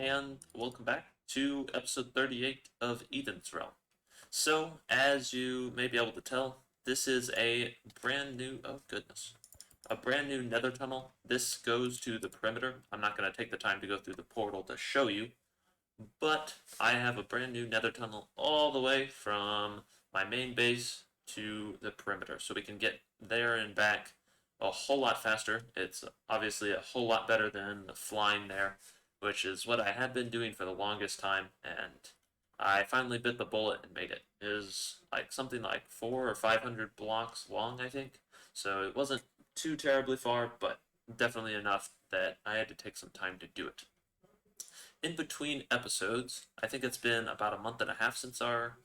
and welcome back to episode 38 of Eden's Realm. So, as you may be able to tell, this is a brand new, oh goodness, a brand new nether tunnel. This goes to the perimeter. I'm not going to take the time to go through the portal to show you, but I have a brand new nether tunnel all the way from my main base to the perimeter, so we can get there and back a whole lot faster. It's obviously a whole lot better than flying there, which is what I had been doing for the longest time, and I finally bit the bullet and made it. It was like something like 400 or 500 blocks long, I think. So it wasn't too terribly far, but definitely enough that I had to take some time to do it. In between episodes, I think it's been about a month and a half since our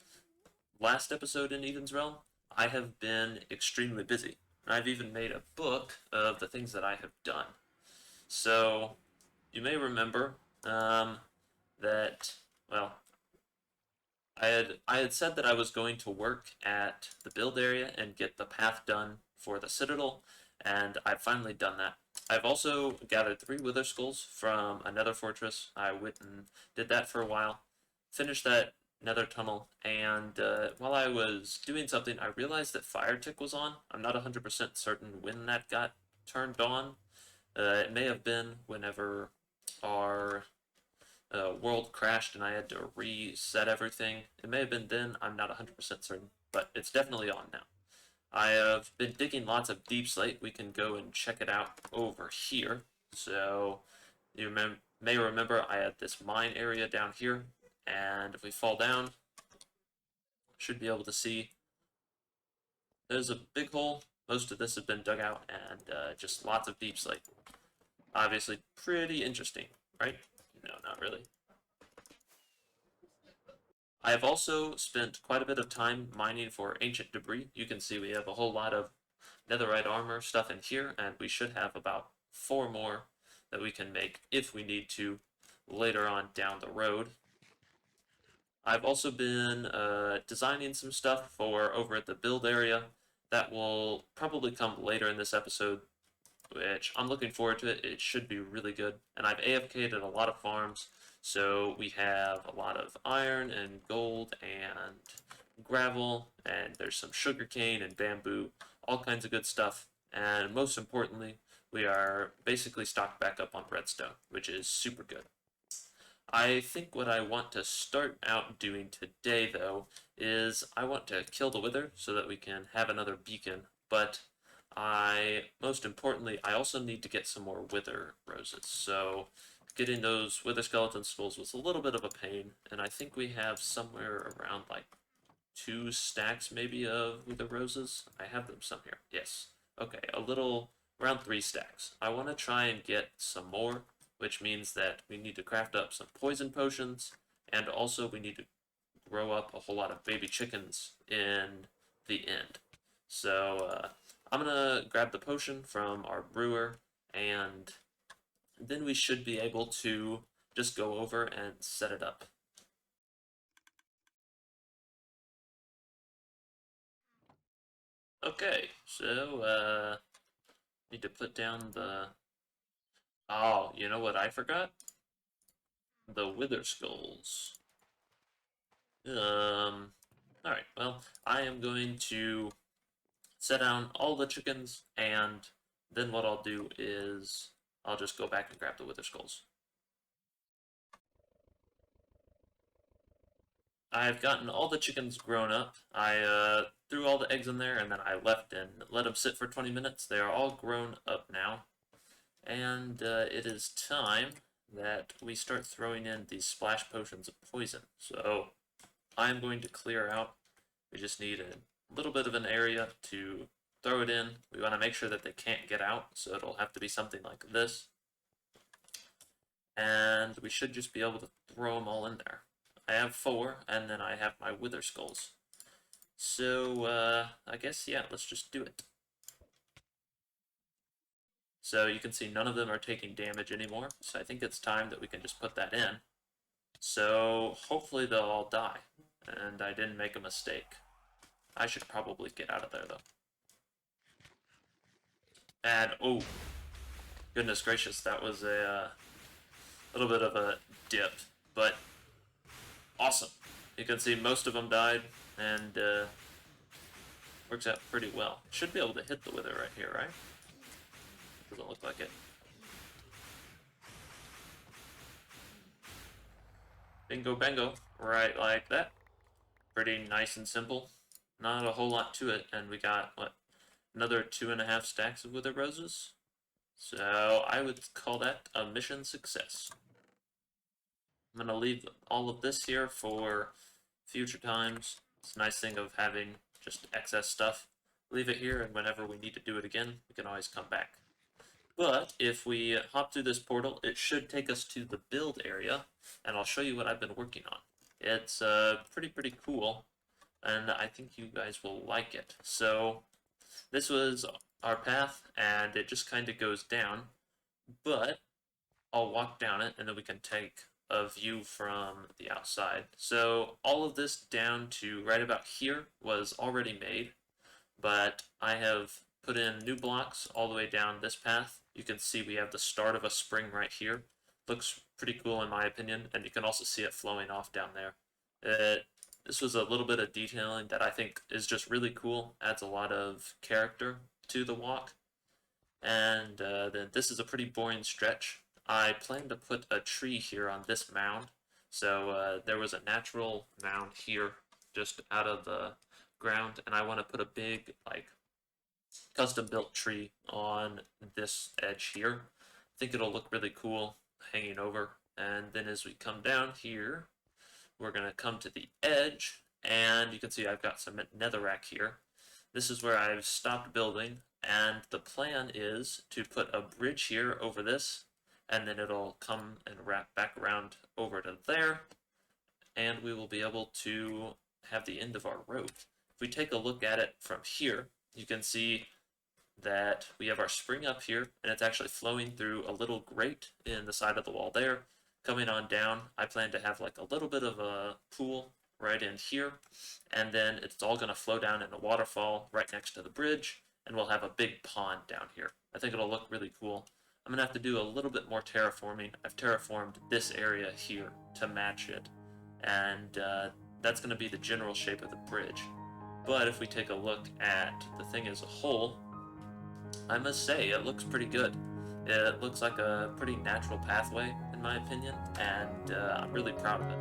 last episode in Eden's Realm, I have been extremely busy. I've even made a book of the things that I have done. So, you may remember that, well, I had said that I was going to work at the build area and get the path done for the Citadel, and I've finally done that. I've also gathered 3 Wither Skulls from another fortress. I went and did that for a while, finished that nether tunnel, and while I was doing something, I realized that fire tick was on. I'm not 100% certain when that got turned on. It may have been whenever our world crashed and I had to reset everything. It may have been then, I'm not 100% certain, but it's definitely on now. I have been digging lots of deep slate. We can go and check it out over here. So you may remember I had this mine area down here, and if we fall down, should be able to see there's a big hole. Most of this has been dug out, and just lots of deep slate. Obviously pretty interesting, right? No, not really. I have also spent quite a bit of time mining for ancient debris. You can see we have a whole lot of netherite armor stuff in here, and we should have about 4 more that we can make if we need to later on down the road. I've also been designing some stuff for over at the build area that will probably come later in this episode, which I'm looking forward to it. It should be really good. And I've AFK'd at a lot of farms, so we have a lot of iron and gold and gravel, and there's some sugarcane and bamboo, all kinds of good stuff. And most importantly, we are basically stocked back up on redstone, which is super good. I think what I want to start out doing today, though, is I want to kill the Wither so that we can have another beacon, but most importantly, I also need to get some more Wither roses. So getting those Wither skeleton skulls was a little bit of a pain, and I think we have somewhere around like 2 stacks maybe of Wither roses. I have them some here. Yes. Okay, around 3 stacks. I want to try and get some more, which means that we need to craft up some poison potions, and also we need to grow up a whole lot of baby chickens in the end. So I'm going to grab the potion from our brewer, and then we should be able to just go over and set it up. Okay, so need to put down the... Oh, you know what I forgot? The Wither Skulls. Alright, well, I am going to set down all the chickens, and then what I'll do is I'll just go back and grab the Wither Skulls. I've gotten all the chickens grown up. I threw all the eggs in there, and then I left and let them sit for 20 minutes. They are all grown up now, and it is time that we start throwing in these splash potions of poison. So I'm going to clear out. We just need a little bit of an area to throw it in. We want to make sure that they can't get out, so it'll have to be something like this. And we should just be able to throw them all in there. I have 4, and then I have my Wither Skulls. So, I guess, yeah, let's just do it. So you can see none of them are taking damage anymore, so I think it's time that we can just put that in. So hopefully they'll all die, and I didn't make a mistake. I should probably get out of there, though. And, oh, goodness gracious, that was a A little bit of a dip, but awesome. You can see most of them died, and works out pretty well. Should be able to hit the wither right here, right? Doesn't look like it. Bingo bango, right like that. Pretty nice and simple. Not a whole lot to it, and we got, what, another 2.5 stacks of wither roses? So I would call that a mission success. I'm going to leave all of this here for future times. It's a nice thing of having just excess stuff. Leave it here, and whenever we need to do it again, we can always come back. But if we hop through this portal, it should take us to the build area, and I'll show you what I've been working on. It's pretty cool, and I think you guys will like it. So this was our path, and it just kind of goes down, but I'll walk down it, and then we can take a view from the outside. So all of this down to right about here was already made, but I have put in new blocks all the way down this path. You can see we have the start of a spring right here. Looks pretty cool in my opinion, and you can also see it flowing off down there. This was a little bit of detailing that I think is just really cool, adds a lot of character to the walk. And then this is a pretty boring stretch. I plan to put a tree here on this mound. So there was a natural mound here just out of the ground, and I want to put a big, like, custom built tree on this edge here. I think it'll look really cool hanging over. And then as we come down here, we're going to come to the edge, and you can see I've got some netherrack here. This is where I've stopped building, and the plan is to put a bridge here over this, and then it'll come and wrap back around over to there, and we will be able to have the end of our road. If we take a look at it from here, you can see that we have our spring up here, and it's actually flowing through a little grate in the side of the wall there. Coming on down, I plan to have like a little bit of a pool right in here, and then it's all going to flow down in a waterfall right next to the bridge, and we'll have a big pond down here. I think it'll look really cool. I'm going to have to do a little bit more terraforming. I've terraformed this area here to match it, and that's going to be the general shape of the bridge. But if we take a look at the thing as a whole, I must say it looks pretty good. It looks like a pretty natural pathway, in my opinion, and I'm really proud of it.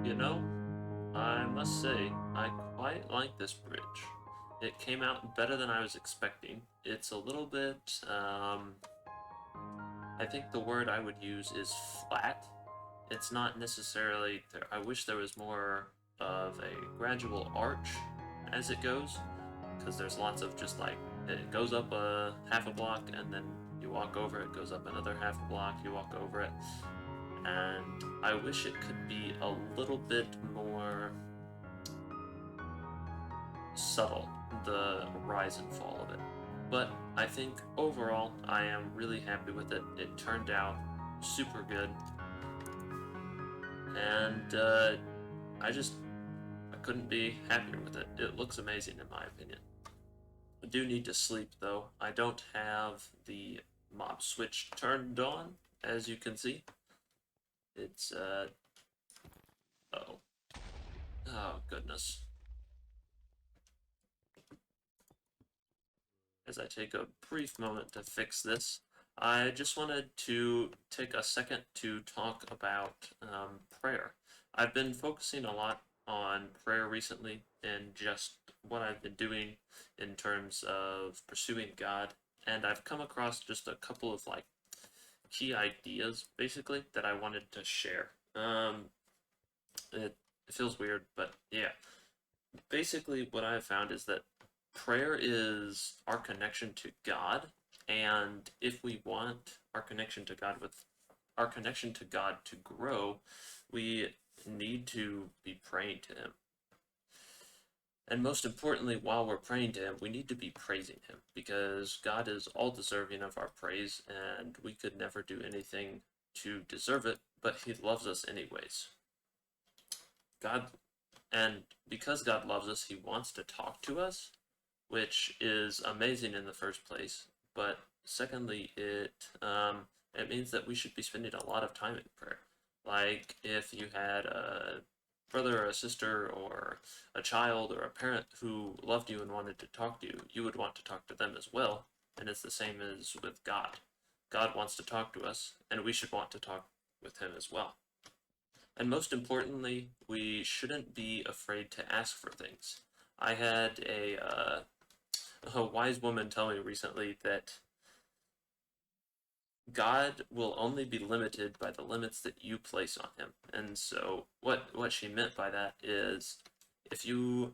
You know, I must say, I quite like this bridge. It came out better than I was expecting. It's a little bit, I think the word I would use is flat. It's not necessarily, I wish there was more of a gradual arch as it goes, because there's lots of just like, it goes up a half a block and then you walk over it, goes up another half a block, you walk over it. And I wish it could be a little bit more subtle, the rise and fall of it. But I think overall, I am really happy with it. It turned out super good. And I just couldn't be happier with it. It looks amazing in my opinion. I do need to sleep though. I don't have the mob switch turned on, as you can see. It's oh. Oh goodness. As I take a brief moment to fix this, I just wanted to take a second to talk about prayer. I've been focusing a lot on prayer recently and just what I've been doing in terms of pursuing God, and I've come across just a couple of like key ideas basically that I wanted to share. It feels weird, but yeah. Basically, what I've found is that prayer is our connection to God, and if we want our connection to God to grow, we need to be praying to Him. And most importantly, while we're praying to Him, we need to be praising Him because God is all deserving of our praise, and we could never do anything to deserve it, but He loves us anyways. God, and because God loves us, He wants to talk to us, which is amazing in the first place. But secondly, it means that we should be spending a lot of time in prayer. Like if you had a brother or a sister or a child or a parent who loved you and wanted to talk to you, you would want to talk to them as well. And it's the same as with God. God wants to talk to us, and we should want to talk with Him as well. And most importantly, we shouldn't be afraid to ask for things. I had a wise woman tell me recently that God will only be limited by the limits that you place on Him. And so what she meant by that is if you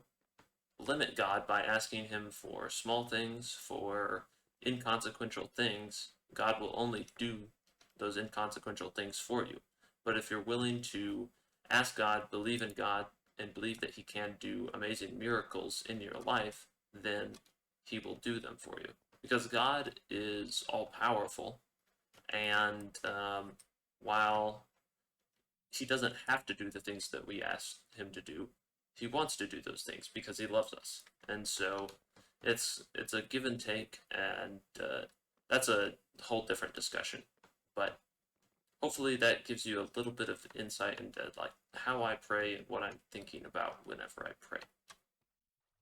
limit God by asking Him for small things, for inconsequential things, God will only do those inconsequential things for you. But if you're willing to ask God, believe in God, and believe that He can do amazing miracles in your life, then He will do them for you. Because God is all powerful, and while He doesn't have to do the things that we ask Him to do, He wants to do those things because He loves us. And so it's a give and take, and that's a whole different discussion. But hopefully that gives you a little bit of insight into like how I pray and what I'm thinking about whenever I pray.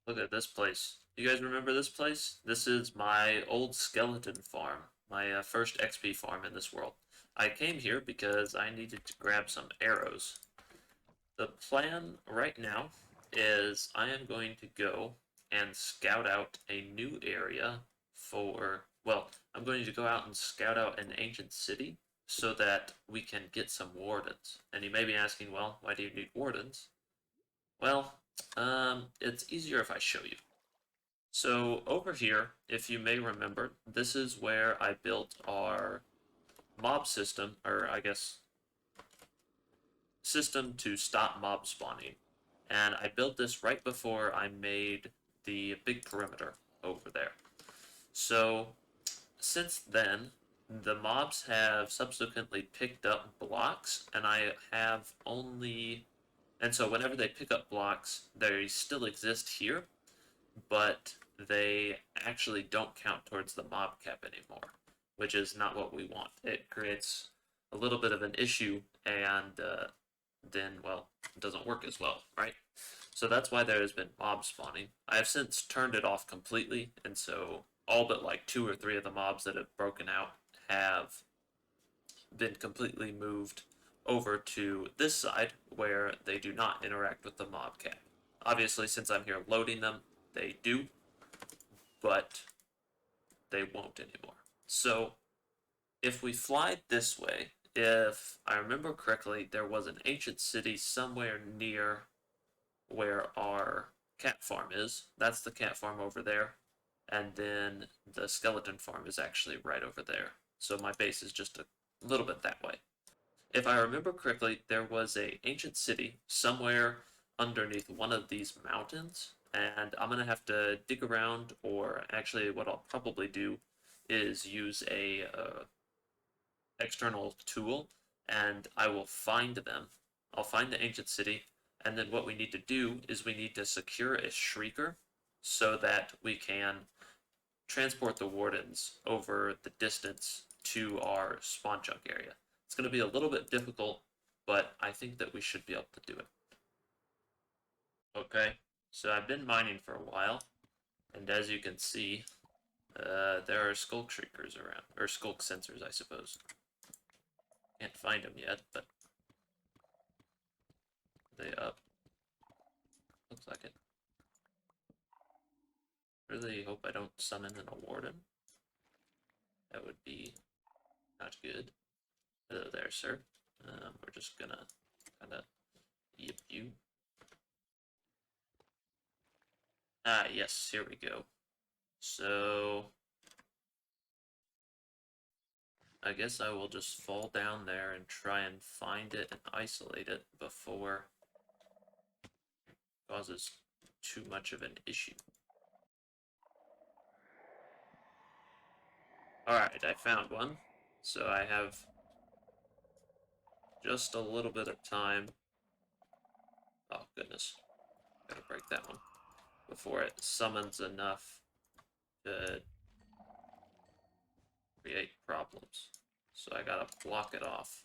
Look at this place. You guys remember this place? This is my old skeleton farm, my first XP farm in this world. I came here because I needed to grab some arrows. The plan right now is I am going to go and scout out a new area for, well, I'm going to go out and scout out an ancient city so that we can get some wardens. And you may be asking, well, why do you need wardens? Well, it's easier if I show you. So over here, if you may remember, this is where I built our mob system, or I guess system to stop mob spawning. And I built this right before I made the big perimeter over there. So since then, the mobs have subsequently picked up blocks, and I have only, and so whenever they pick up blocks, they still exist here, but they actually don't count towards the mob cap anymore, which is not what we want. It creates a little bit of an issue, and then, well, it doesn't work as well, right? So that's why there has been mob spawning. I have since turned it off completely, and so all but like 2 or 3 of the mobs that have broken out have been completely moved over to this side where they do not interact with the mob cap. Obviously, since I'm here loading them, they do, but they won't anymore. So if we fly this way, if I remember correctly, there was an ancient city somewhere near where our cat farm is. That's the cat farm over there. And then the skeleton farm is actually right over there. So my base is just a little bit that way. If I remember correctly, there was a ancient city somewhere underneath one of these mountains, and I'm gonna have to dig around, or actually what I'll probably do is use a external tool, and I will find them. I'll find the ancient city, And then what we need to do is we need to secure a shrieker so that we can transport the wardens over the distance to our spawn chunk area. It's going to be a little bit difficult, but I think that we should be able to do it. Okay, so I've been mining for a while, and as you can see, there are skulk shriekers around, or skulk sensors, I suppose. Can't find them yet, but they up. Looks like it. Really hope I don't summon in a warden. That would be not good. Hello there, sir. We're just gonna kind of yip you. Ah, yes, here we go. So, I guess I will just fall down there and try and find it and isolate it before it causes too much of an issue. Alright, I found one. So I have just a little bit of time. Oh, goodness. Gotta break that one before it summons enough to create problems. So I gotta block it off.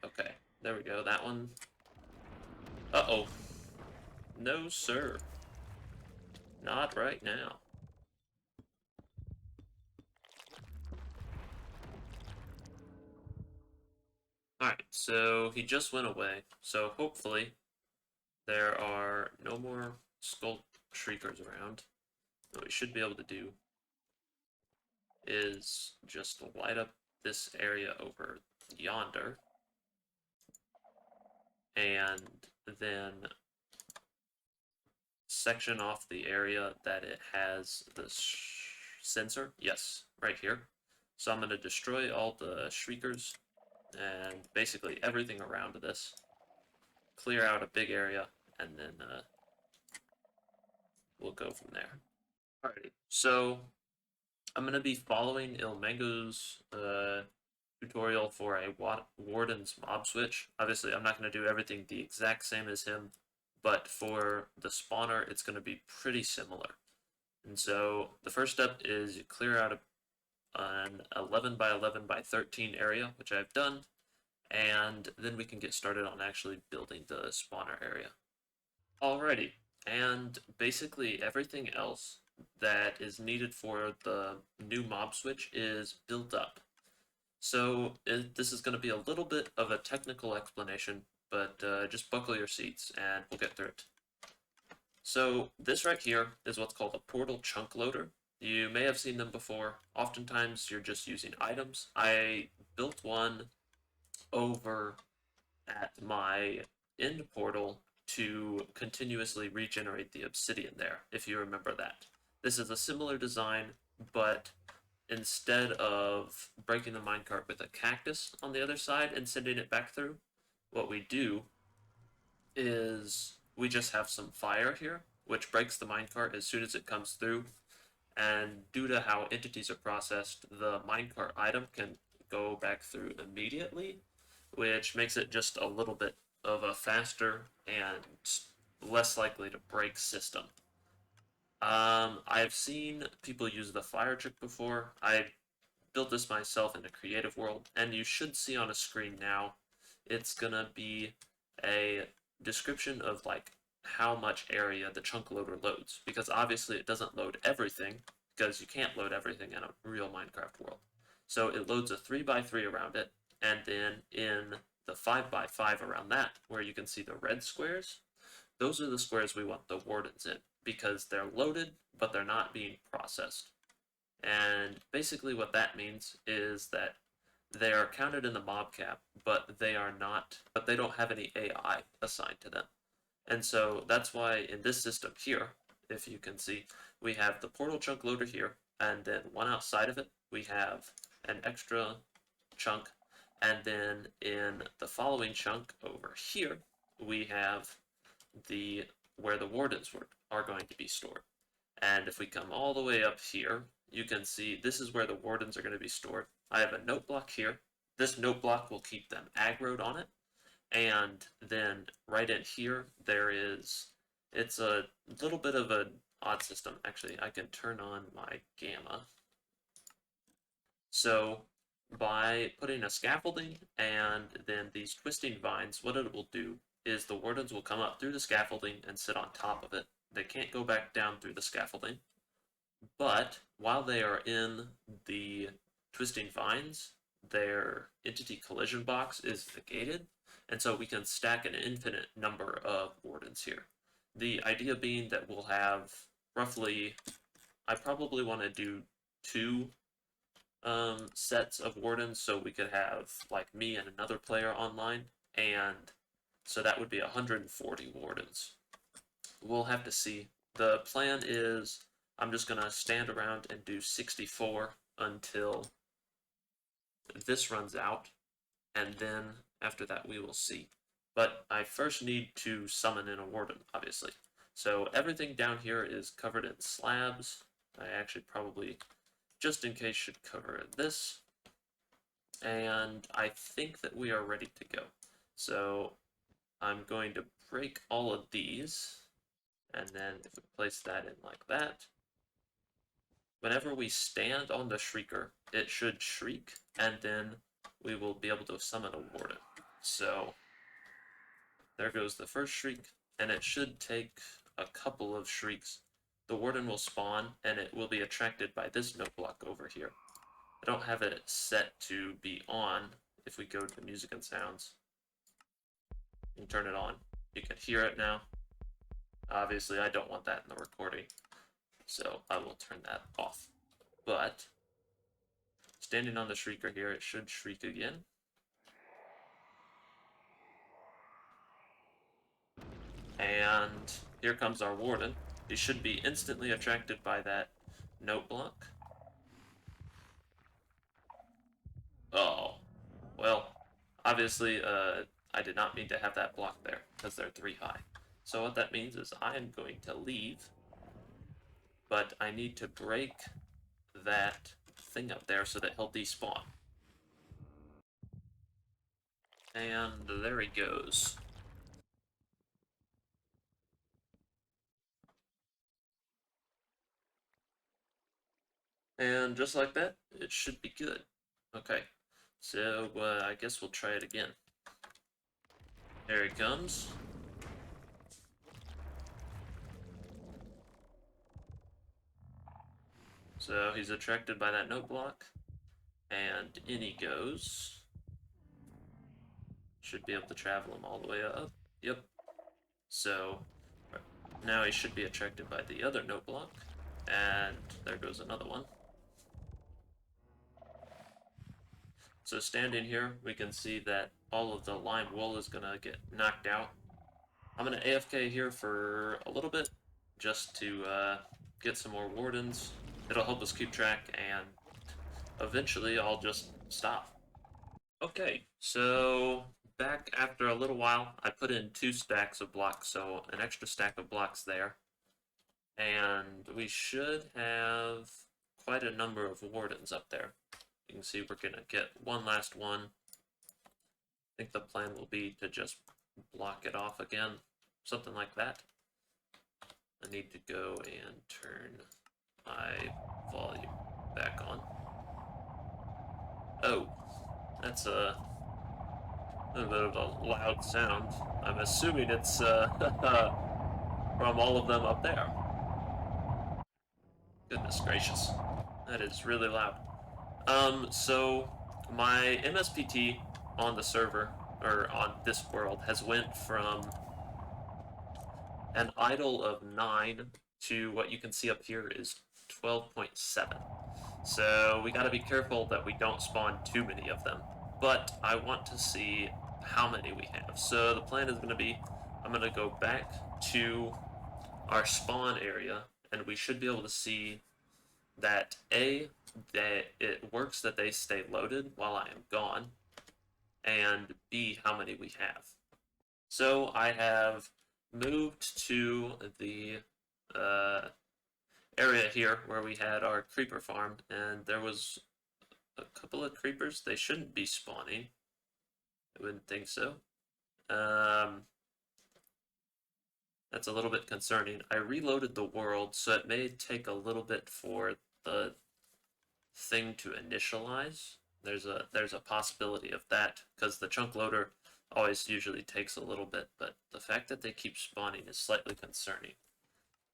Okay, there we go. That one. Uh-oh. No, sir. Not right now. Alright, so he just went away. So hopefully there are no more skull shriekers around. What we should be able to do is just light up this area over yonder, and then section off the area that it has the sensor. Yes, right here. So I'm going to destroy all the shriekers and basically everything around this. Clear out a big area, and then we'll go from there. Alrighty, so I'm going to be following Ilmango's tutorial for a Warden's mob switch. Obviously, I'm not going to do everything the exact same as him, but for the spawner, it's going to be pretty similar. And so the first step is you clear out an 11 by 11 by 13 area, which I've done, and then we can get started on actually building the spawner area. Alrighty, and basically everything else that is needed for the new mob switch is built up. So this is going to be a little bit of a technical explanation, but just buckle your seats and we'll get through it. So this right here is what's called a portal chunk loader. You may have seen them before. Oftentimes you're just using items. I built one over at my end portal to continuously regenerate the obsidian there, if you remember that. This is a similar design, but instead of breaking the minecart with a cactus on the other side and sending it back through, what we do is we just have some fire here, which breaks the minecart as soon as it comes through. And due to how entities are processed, the minecart item can go back through immediately, which makes it just a little bit of a faster and less likely to break system. I've seen people use the fire trick before. I built this myself in the creative world, and you should see on a screen now, it's gonna be a description of like how much area the chunk loader loads, because obviously it doesn't load everything, because you can't load everything in a real Minecraft world. So it loads a 3x3 around it, and then in the 5x5 around that, where you can see the red squares, those are the squares we want the wardens in, because they're loaded, but they're not being processed. And basically what that means is that they are counted in the mob cap, but they don't have any AI assigned to them. And so that's why in this system here, if you can see, we have the portal chunk loader here, and then one outside of it, we have an extra chunk, and then in the following chunk over here, we have where the wardens are going to be stored. And if we come all the way up here, you can see this is where the wardens are going to be stored. I have a note block here. This note block will keep them aggroed on it. And then right in here, it's a little bit of an odd system. Actually, I can turn on my gamma. So by putting a scaffolding and then these twisting vines, what it will do is the wardens will come up through the scaffolding and sit on top of it. They can't go back down through the scaffolding, but while they are in the twisting vines, their entity collision box is negated, and so we can stack an infinite number of wardens here. The idea being that we'll have roughly, I probably want to do two sets of wardens, so we could have like me and another player online, and so that would be 140 wardens. We'll have to see. The plan is I'm just gonna stand around and do 64 until this runs out, and then after that we will see. But I first need to summon in a warden, obviously. So everything down here is covered in slabs. I actually probably, just in case, should cover this. And I think that we are ready to go. So I'm going to break all of these, and then if we place that in like that, whenever we stand on the Shrieker, it should shriek, and then we will be able to summon a warden. So there goes the first shriek, and it should take a couple of shrieks. The warden will spawn, and it will be attracted by this note block over here. I don't have it set to be on. If we go to music and sounds and turn it on, you can hear it now. Obviously, I don't want that in the recording, so I will turn that off. But standing on the Shrieker here, it should shriek again. And here comes our warden. He should be instantly attracted by that note block. Oh, well, obviously, I did not mean to have that block there, because they're 3 high. So what that means is I am going to leave, but I need to break that thing up there so that he'll despawn. And there he goes. And just like that, it should be good. Okay, so I guess we'll try it again. There he comes. So he's attracted by that note block, and in he goes. Should be able to travel him all the way up. Yep. So now he should be attracted by the other note block, and there goes another one. So standing here, we can see that all of the lime wool is going to get knocked out. I'm going to AFK here for a little bit, just to get some more wardens. It'll help us keep track, and eventually I'll just stop. Okay, so back after a little while, I put in 2 stacks of blocks, so an extra stack of blocks there. And we should have quite a number of wardens up there. You can see we're going to get one last one. I think the plan will be to just block it off again, something like that. I need to go and turn my volume back on. Oh, that's a little bit of a loud sound. I'm assuming it's from all of them up there. Goodness gracious, that is really loud. So my MSPT on the server, or on this world, has went from an idle of 9 to what you can see up here is 12.7. So we gotta be careful that we don't spawn too many of them. But I want to see how many we have. So the plan is gonna be, I'm gonna go back to our spawn area, and we should be able to see that that it works that they stay loaded while I am gone, and B, how many we have. So I have moved to the area here where we had our creeper farm, and there was a couple of creepers. They shouldn't be spawning. I wouldn't think so. That's a little bit concerning. I reloaded the world, so it may take a little bit for the thing to initialize. There's a possibility of that, because the chunk loader always usually takes a little bit, but the fact that they keep spawning is slightly concerning.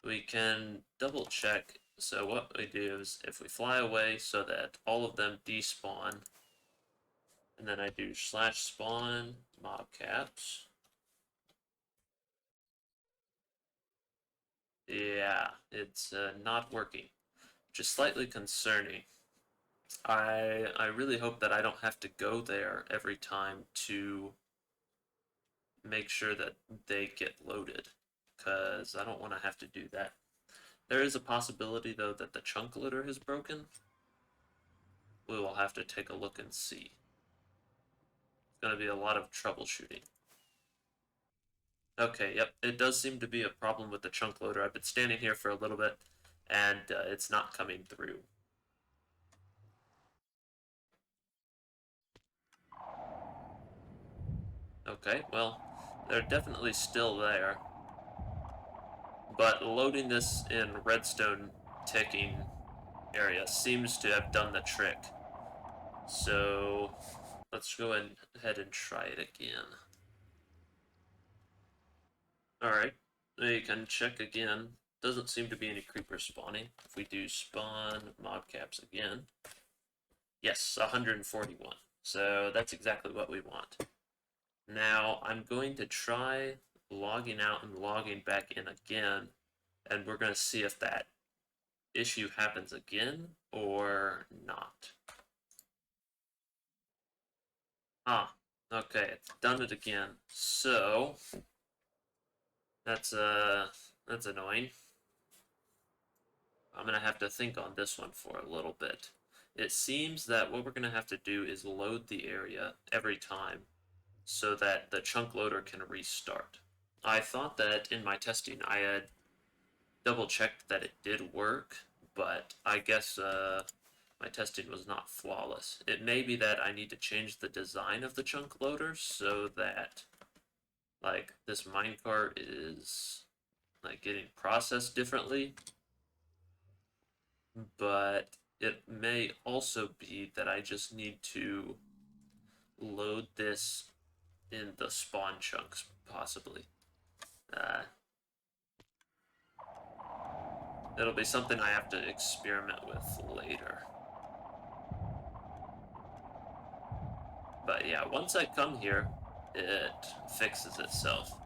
We can double check. So what we do is if we fly away so that all of them despawn, and then I do /spawn mobcaps. Yeah, it's not working, which is slightly concerning. I really hope that I don't have to go there every time to make sure that they get loaded, because I don't want to have to do that. There is a possibility, though, that the chunk loader has broken. We will have to take a look and see. It's going to be a lot of troubleshooting. Okay, yep, it does seem to be a problem with the chunk loader. I've been standing here for a little bit, and it's not coming through. Okay, well, they're definitely still there. But loading this in redstone ticking area seems to have done the trick. So let's go ahead and try it again. Alright, we can check again. Doesn't seem to be any creepers spawning. If we do spawn mobcaps again, yes, 141. So that's exactly what we want. Now I'm going to try logging out and logging back in again, and we're going to see if that issue happens again or not. Ah, okay, it's done it again. So that's annoying. I'm gonna have to think on this one for a little bit. It seems that what we're gonna have to do is load the area every time so that the chunk loader can restart. I thought that in my testing I had double checked that it did work, but I guess my testing was not flawless. It may be that I need to change the design of the chunk loader so that, like, this minecart is, like, getting processed differently, but it may also be that I just need to load this in the spawn chunks, possibly. It'll be something I have to experiment with later. But yeah, once I come here, it fixes itself.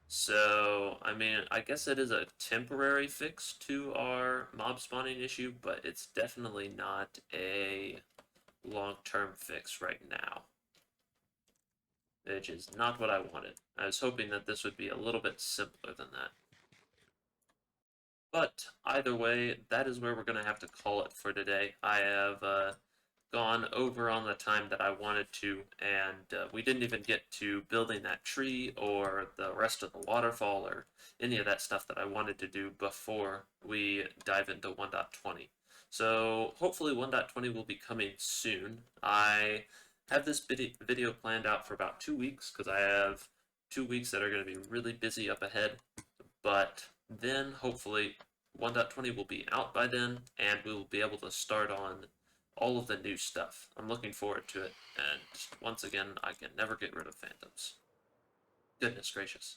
So, I mean, I guess it is a temporary fix to our mob spawning issue, but it's definitely not a long-term fix right now. Which is not what I wanted. I was hoping that this would be a little bit simpler than that. But either way, that is where we're going to have to call it for today. I have gone over on the time that I wanted to, and we didn't even get to building that tree or the rest of the waterfall or any of that stuff that I wanted to do before we dive into 1.20. So hopefully 1.20 will be coming soon. I have this video planned out for about 2 weeks because I have 2 weeks that are going to be really busy up ahead, but then hopefully 1.20 will be out by then and we will be able to start on all of the new stuff. I'm looking forward to it, and once again, I can never get rid of phantoms. Goodness gracious.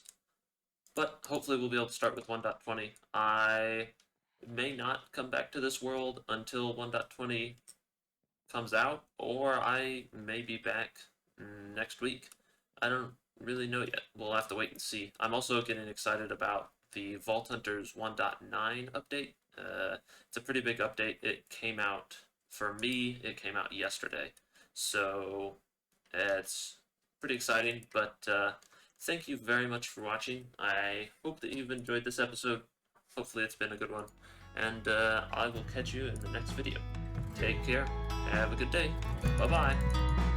But hopefully we'll be able to start with 1.20. I may not come back to this world until 1.20 comes out, or I may be back next week. I don't really know yet. We'll have to wait and see. I'm also getting excited about the Vault Hunters 1.9 update. It's a pretty big update. It came out, for me, it came out yesterday. So it's pretty exciting, but thank you very much for watching. I hope that you've enjoyed this episode. Hopefully it's been a good one. And I will catch you in the next video. Take care. Have a good day. Bye-bye.